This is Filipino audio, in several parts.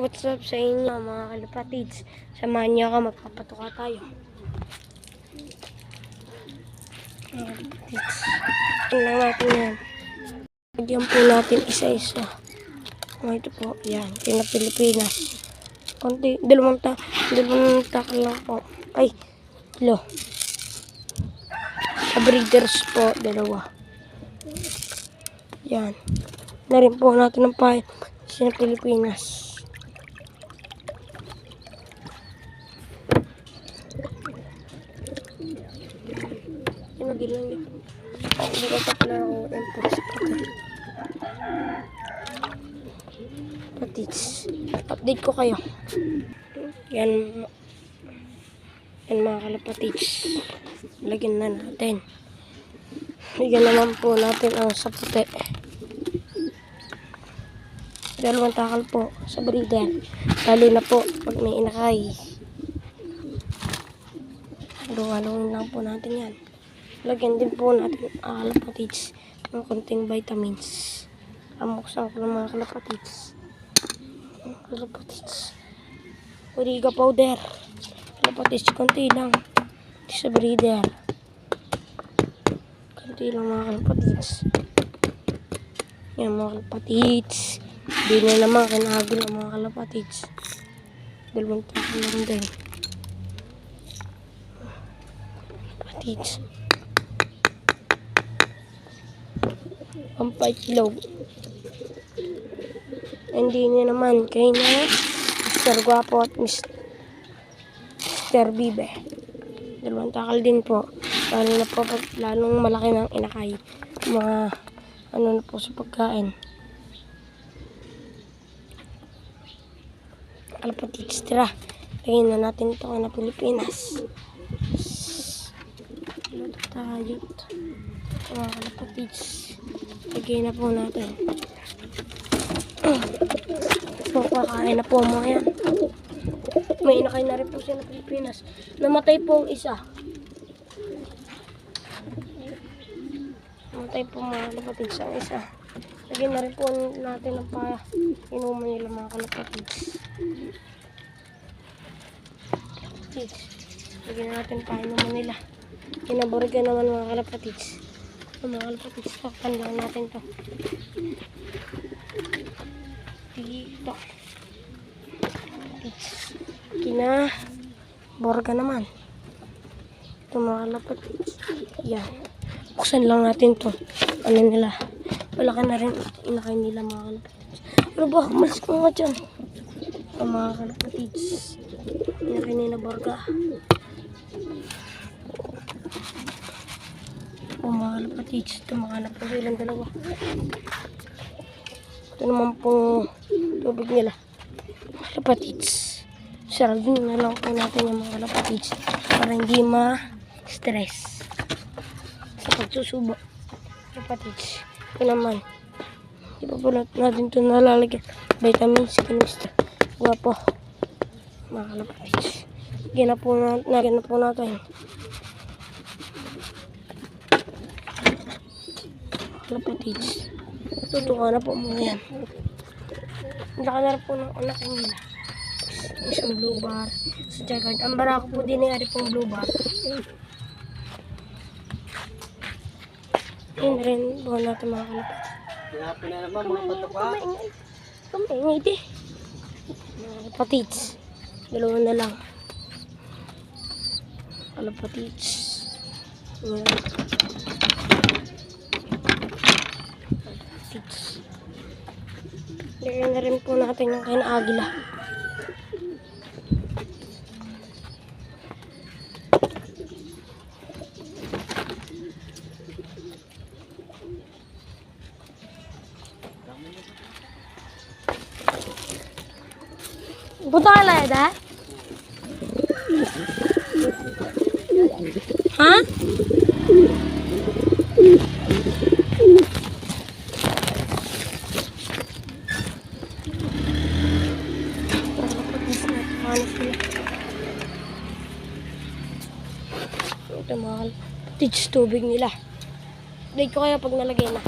what's up sa inyo mga kalapatids. Samahan niyo ako, magpapatuka tayo. Mga kalapatids. Tingnan natin yan. Lagyan po natin isa-isa. Ito po, yan. Tina Pilipinas. Konti, dalawang takal lang po. Ay, lo. Sa breeders po, dalawa. Yan. Na rin po natin ng pahay sa Pilipinas. Magilang yun. Hindi ko pa pala ako impulse patits. Update ko kayo. Yan mga kalapatids. Lagyan na natin. Lagyan naman po natin ang sa puti. Dalawang takal po sa breeder. Lalo na po pag may inakay. Halo-haloin lang po natin yan. Lagyan din po natin ang kalapatids ng konting vitamins. Amuksan ko ng mga kalapatids. Origa powder. Kalapatids, konti lang. Sa breeder. Konti lang mga kalapatids. Yan mga kalapatids. Hindi na naman kinagol ang mga kalapatids. Dalawang takal lang din. Kalapatids. Pampay globe. Hindi niya naman kay na Mr. Guapo at Mr. Bibe. Dalawang takal din po. Lalo na po pag lalong malaki ng inakay. Mga ano na po sa pagkain. Kalapatids, tira. Lagyan na natin ito na Pilipinas. Luto tayo. Mga kalapatids. Lagyan na po natin. So, kakain na po mga yan. May inakay na rin po siya na Pilipinas. Namatay po ang isa. Namatay po mga kalapatids ang isa. Lagyan na rin po natin ang inuman nila mga kalapatids. Lagyan natin inuman nila. Kinaboriga naman mga kalapatids. Mga kalapatids, takpan lang natin to. Dito. Kinaborga naman. Ito mga kalapatids. Yan. Buksan lang natin to. Ano nila. Malaki na rin inakay nila mga kalapatids. Pero ba, malis ko nga dyan. Ito mga kalapatids. Inakay nila borga. Mga kalapatids. Ito mga anak po silang dalawa. Ito naman po tubig nila. Kalapatids. Saradin na lang po natin yung mga kalapatids para hindi ma-stress sa pagsusubo. Kalapatids. Ito naman. Hindi pa po natin ito nalalagyan. Vitamins. Kinista. Guwapo. Mga kalapatids. Lagyan na po natin. Kalapatids. Tutuka na po mga yan. Laka na rin po ng anak nila. Isang blue bar. Sa Jagard. Ang barako po din ay pong blue bar. Yun rin po natin mga kalapatids. Pinapin na naman mga patuka. Kumaingay di. Mga kalapatids. Dalawa na lang. Kalapatids. Lagyan na rin po natin yung kinaagila. Buta ka lang yada? Ha? Ito mga kalapatids, tubig nila. Update ko kaya pag nalagay na.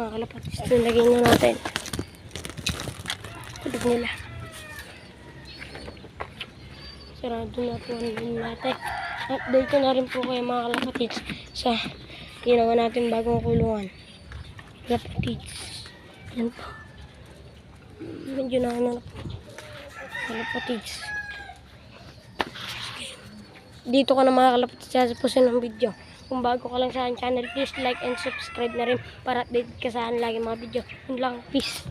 mga kalapatids. Nilagay na natin. Tulog nila. Sarado na po natin. Update ko na rin po kayo mga kalapatids sa ginawa natin bagong kulungan. Kalapatids. Yan po. Medyo na ano na po. Kalapatids. Dito ka na mga kalapatids sa puso ng video. Kung bago ka lang sa aking channel, please like and subscribe na rin para update ka sa akin lagi mga video. Yun lang. Peace.